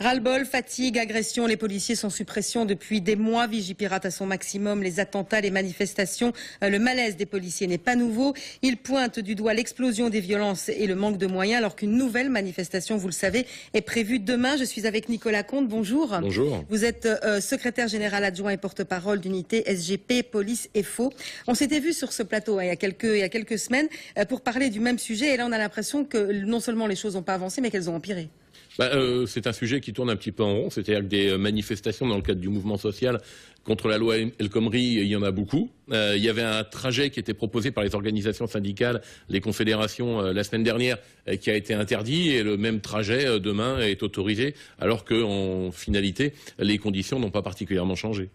Ras-le-bol, fatigue, agression, les policiers sont sous pression depuis des mois. Vigipirate à son maximum, les attentats, les manifestations. Le malaise des policiers n'est pas nouveau. Ils pointent du doigt l'explosion des violences et le manque de moyens alors qu'une nouvelle manifestation, vous le savez, est prévue demain. Je suis avec Nicolas Comte. Bonjour. Bonjour. Vous êtes secrétaire général adjoint et porte-parole d'unité SGP, police et faux. On s'était vu sur ce plateau il y a quelques semaines pour parler du même sujet et là on a l'impression que non seulement les choses n'ont pas avancé mais qu'elles ont empiré. C'est un sujet qui tourne un petit peu en rond, c'est-à-dire que des manifestations dans le cadre du mouvement social contre la loi El Khomri, il y en a beaucoup. Il y avait un trajet qui était proposé par les organisations syndicales, les confédérations la semaine dernière, qui a été interdit et le même trajet demain est autorisé, alors qu'en finalité, les conditions n'ont pas particulièrement changé.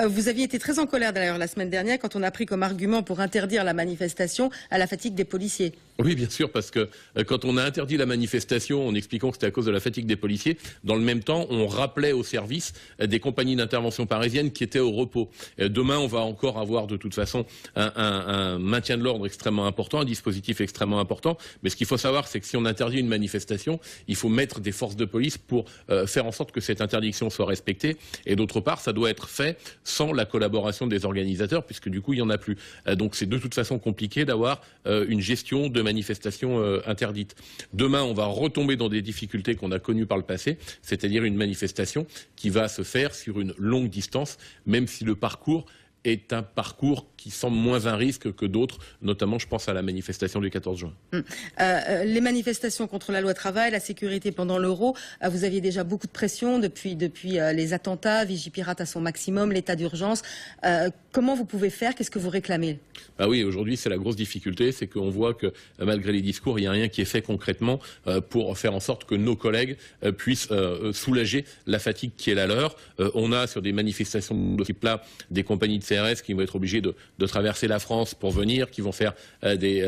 Vous aviez été très en colère d'ailleurs la semaine dernière quand on a pris comme argument pour interdire la manifestation à la fatigue des policiers. Oui, bien sûr, parce que quand on a interdit la manifestation en expliquant que c'était à cause de la fatigue des policiers, dans le même temps, on rappelait au service des compagnies d'intervention parisiennes qui étaient au repos. Demain, on va encore avoir de toute façon un maintien de l'ordre extrêmement important, un dispositif extrêmement important. Mais ce qu'il faut savoir, c'est que si on interdit une manifestation, il faut mettre des forces de police pour faire en sorte que cette interdiction soit respectée. Et d'autre part, ça doit être fait sans la collaboration des organisateurs, puisque du coup, il n'y en a plus. Donc c'est de toute façon compliqué d'avoir une gestion de manifestations interdites. Demain, on va retomber dans des difficultés qu'on a connues par le passé, c'est-à-dire une manifestation qui va se faire sur une longue distance, même si le parcours est un parcours qui semble moins un risque que d'autres, notamment je pense à la manifestation du 14 juin. Les manifestations contre la loi travail, la sécurité pendant l'Euro, vous aviez déjà beaucoup de pression depuis les attentats, Vigipirate à son maximum, l'état d'urgence. Comment vous pouvez faire? Qu'est-ce que vous réclamez? Oui, aujourd'hui c'est la grosse difficulté, c'est qu'on voit que malgré les discours, il n'y a rien qui est fait concrètement pour faire en sorte que nos collègues puissent soulager la fatigue qui est la leur. On a sur des manifestations de ce type-là des compagnies de CRS qui vont être obligées de traverser la France pour venir, qui vont faire des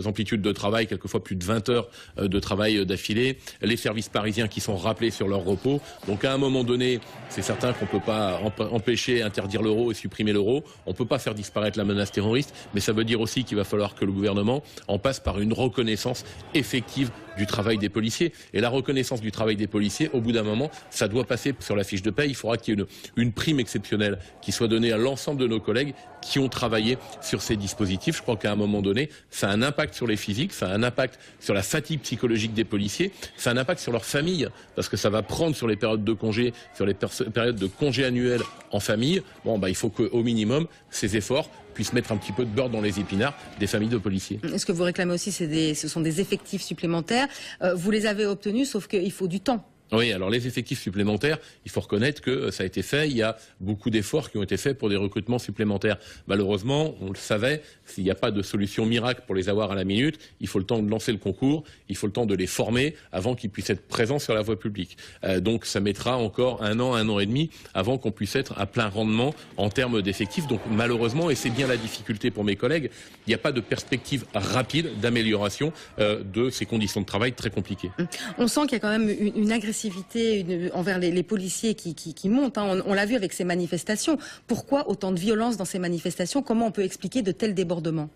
amplitudes de travail, quelquefois plus de 20 heures de travail d'affilée. Les services parisiens qui sont rappelés sur leur repos. Donc à un moment donné, c'est certain qu'on ne peut pas empêcher, interdire l'euro et supprimer l'euro. On ne peut pas faire disparaître la menace terroriste, mais ça veut dire aussi qu'il va falloir que le gouvernement en passe par une reconnaissance effective du travail des policiers. Et la reconnaissance du travail des policiers, au bout d'un moment, ça doit passer sur la fiche de paie. Il faudra qu'il y ait une prime exceptionnelle qui soit donnée à l'ensemble de nos collègues qui ont travaillé sur ces dispositifs. Je crois qu'à un moment donné, ça a un impact sur les physiques, ça a un impact sur la fatigue psychologique des policiers, ça a un impact sur leur famille, parce que ça va prendre sur les périodes de congé, sur les périodes de congé annuels en famille. Il faut qu'au minimum, ces efforts puissent mettre un petit peu de beurre dans les épinards des familles de policiers. Ce que vous réclamez aussi, ce sont des effectifs supplémentaires. Vous les avez obtenus, sauf qu'il faut du temps. Oui, alors les effectifs supplémentaires, il faut reconnaître que ça a été fait. Il y a beaucoup d'efforts qui ont été faits pour des recrutements supplémentaires. Malheureusement, on le savait, s'il n'y a pas de solution miracle pour les avoir à la minute, il faut le temps de lancer le concours, il faut le temps de les former avant qu'ils puissent être présents sur la voie publique. Donc ça mettra encore un an et demi avant qu'on puisse être à plein rendement en termes d'effectifs. Donc malheureusement, et c'est bien la difficulté pour mes collègues, il n'y a pas de perspective rapide d'amélioration de ces conditions de travail très compliquées. On sent qu'il y a quand même une agressivité envers les policiers qui montent. On l'a vu avec ces manifestations. Pourquoi autant de violence dans ces manifestations? Comment on peut expliquer de tels débordements?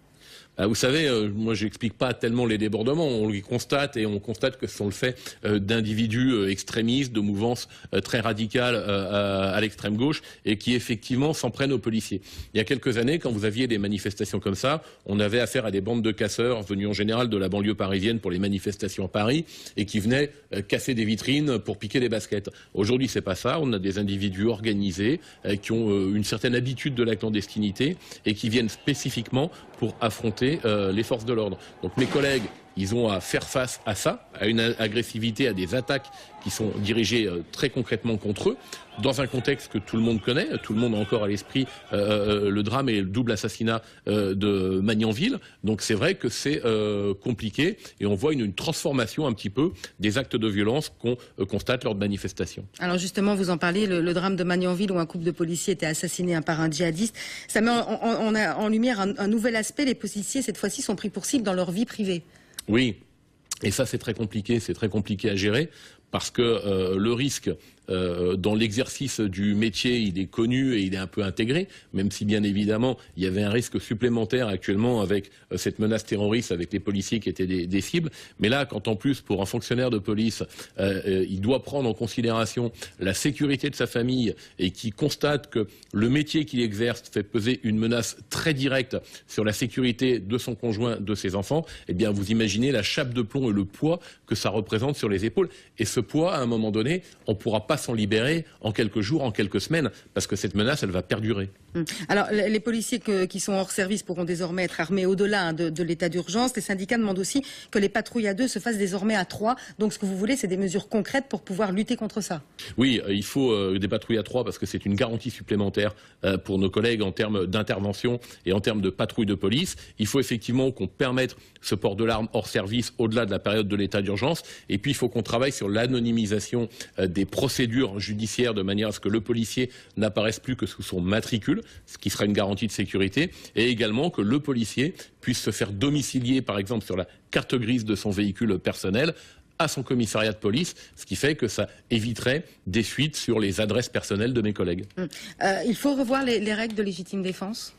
Vous savez, moi j'explique pas tellement les débordements, on les constate et on constate que ce sont le fait d'individus extrémistes, de mouvances très radicales à l'extrême gauche et qui effectivement s'en prennent aux policiers. Il y a quelques années, quand vous aviez des manifestations comme ça, on avait affaire à des bandes de casseurs venus en général de la banlieue parisienne pour les manifestations à Paris et qui venaient casser des vitrines pour piquer des baskets. Aujourd'hui c'est pas ça, on a des individus organisés qui ont une certaine habitude de la clandestinité et qui viennent spécifiquement pour affronter les forces de l'ordre. Donc mes collègues, ils ont à faire face à ça, à une agressivité, à des attaques qui sont dirigées très concrètement contre eux, dans un contexte que tout le monde connaît, tout le monde a encore à l'esprit le drame et le double assassinat de Magnanville. Donc c'est vrai que c'est compliqué et on voit une transformation un petit peu des actes de violence qu'on constate lors de manifestations. Alors justement, vous en parlez, le drame de Magnanville où un couple de policiers était assassiné par un djihadiste, ça met en lumière un nouvel aspect. Les policiers, cette fois-ci, sont pris pour cible dans leur vie privée. Oui, et ça c'est très compliqué à gérer parce que le risque dans l'exercice du métier, il est connu et il est un peu intégré, même si bien évidemment il y avait un risque supplémentaire actuellement avec cette menace terroriste, avec les policiers qui étaient des cibles. Mais là, quand en plus pour un fonctionnaire de police, il doit prendre en considération la sécurité de sa famille et qui constate que le métier qu'il exerce fait peser une menace très directe sur la sécurité de son conjoint, de ses enfants, eh bien vous imaginez la chape de plomb et le poids que ça représente sur les épaules. Et ce poids, à un moment donné, on ne pourra pas s'en libérer en quelques jours, en quelques semaines, parce que cette menace, elle va perdurer. Alors, les policiers qui sont hors service pourront désormais être armés au-delà de l'état d'urgence. Les syndicats demandent aussi que les patrouilles à 2 se fassent désormais à 3. Donc, ce que vous voulez, c'est des mesures concrètes pour pouvoir lutter contre ça. Oui, il faut des patrouilles à 3 parce que c'est une garantie supplémentaire pour nos collègues en termes d'intervention et en termes de patrouille de police. Il faut effectivement qu'on permette ce port de l'arme hors service au-delà de la période de l'état d'urgence. Et puis, il faut qu'on travaille sur l'anonymisation des procédures judiciaires de manière à ce que le policier n'apparaisse plus que sous son matricule, ce qui sera une garantie de sécurité, et également que le policier puisse se faire domicilier, par exemple, sur la carte grise de son véhicule personnel, à son commissariat de police, ce qui fait que ça éviterait des fuites sur les adresses personnelles de mes collègues. Il faut revoir les règles de légitime défense.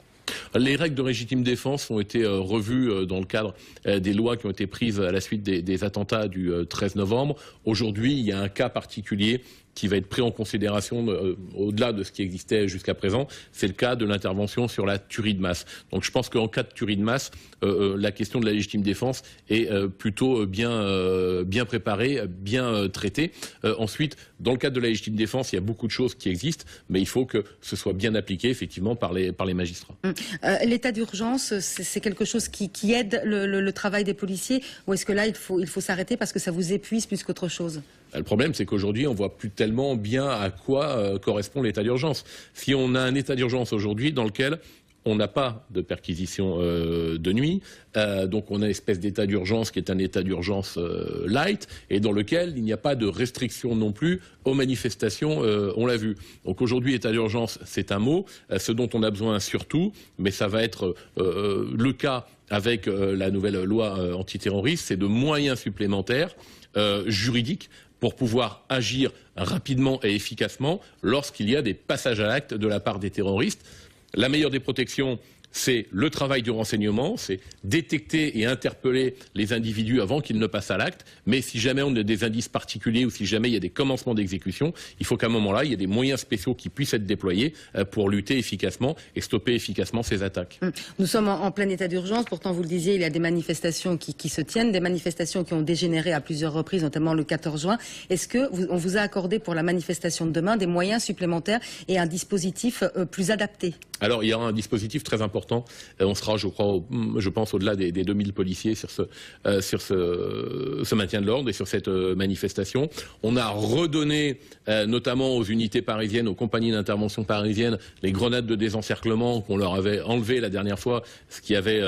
Les règles de légitime défense ont été revues dans le cadre des lois qui ont été prises à la suite des attentats du 13 novembre. Aujourd'hui, il y a un cas particulier qui va être pris en considération au-delà de ce qui existait jusqu'à présent, c'est le cas de l'intervention sur la tuerie de masse. Donc je pense qu'en cas de tuerie de masse, la question de la légitime défense est plutôt bien préparée, bien traitée. Ensuite, dans le cadre de la légitime défense, il y a beaucoup de choses qui existent, mais il faut que ce soit bien appliqué effectivement par les magistrats. L'état d'urgence, c'est quelque chose qui aide le travail des policiers, ou est-ce que là il faut s'arrêter parce que ça vous épuise plus qu'autre chose? Le problème, c'est qu'aujourd'hui, on voit plus tellement bien à quoi correspond l'état d'urgence. Si on a un état d'urgence aujourd'hui dans lequel on n'a pas de perquisition de nuit, donc on a une espèce d'état d'urgence qui est un état d'urgence light, et dans lequel il n'y a pas de restriction non plus aux manifestations, on l'a vu. Donc aujourd'hui, état d'urgence, c'est un mot, ce dont on a besoin surtout, mais ça va être le cas avec la nouvelle loi antiterroriste, c'est de moyens supplémentaires juridiques pour pouvoir agir rapidement et efficacement lorsqu'il y a des passages à l'acte de la part des terroristes. La meilleure des protections, c'est le travail du renseignement, c'est détecter et interpeller les individus avant qu'ils ne passent à l'acte. Mais si jamais on a des indices particuliers ou si jamais il y a des commencements d'exécution, il faut qu'à un moment-là, il y ait des moyens spéciaux qui puissent être déployés pour lutter efficacement et stopper efficacement ces attaques. Nous sommes en plein état d'urgence. Pourtant, vous le disiez, il y a des manifestations qui se tiennent, des manifestations qui ont dégénéré à plusieurs reprises, notamment le 14 juin. Est-ce qu'on vous a accordé pour la manifestation de demain des moyens supplémentaires et un dispositif plus adapté? Alors, il y aura un dispositif très important. On sera, je pense, au-delà des 2000 policiers sur ce maintien de l'ordre et sur cette manifestation. On a redonné, notamment aux unités parisiennes, aux compagnies d'intervention parisiennes, les grenades de désencerclement qu'on leur avait enlevées la dernière fois, ce qui avait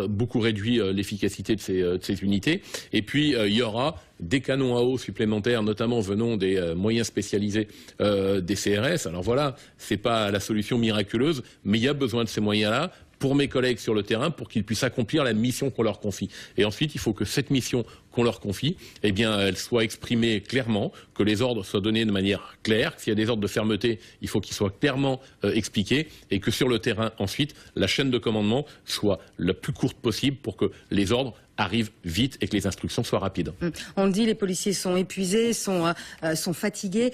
beaucoup réduit l'efficacité de ces unités. Et puis, il y aura des canons à eau supplémentaires, notamment venant des moyens spécialisés des CRS. Alors voilà, c'est pas la solution miraculeuse, mais il y a besoin de ces moyens-là pour mes collègues sur le terrain, pour qu'ils puissent accomplir la mission qu'on leur confie. Et ensuite, il faut que cette mission qu'on leur confie, eh bien, elle soit exprimée clairement, que les ordres soient donnés de manière claire. S'il y a des ordres de fermeté, il faut qu'ils soient clairement expliqués, et que sur le terrain, ensuite, la chaîne de commandement soit la plus courte possible pour que les ordres arrivent vite et que les instructions soient rapides. On le dit, les policiers sont épuisés, sont fatigués.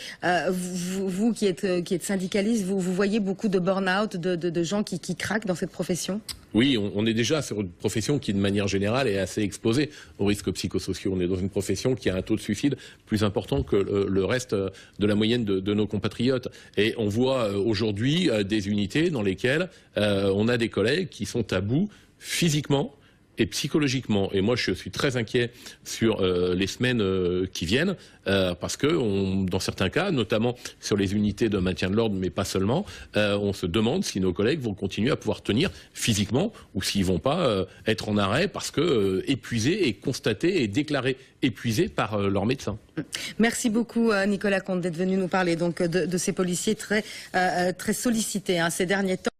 Vous qui êtes syndicaliste, vous voyez beaucoup de burn-out, de gens qui craquent dans cette profession? Oui, on est déjà sur une profession qui, de manière générale, est assez exposée aux risques psychosociaux. On est dans une profession qui a un taux de suicide plus important que le reste de la moyenne de nos compatriotes. Et on voit aujourd'hui des unités dans lesquelles on a des collègues qui sont à bout physiquement et psychologiquement. Et moi, je suis très inquiet sur les semaines qui viennent, parce que dans certains cas, notamment sur les unités de maintien de l'ordre, mais pas seulement, on se demande si nos collègues vont continuer à pouvoir tenir physiquement ou s'ils vont pas être en arrêt parce que épuisés et constatés et déclarés épuisés par leur médecin. Merci beaucoup Nicolas Comte d'être venu nous parler donc de ces policiers très sollicités ces derniers temps.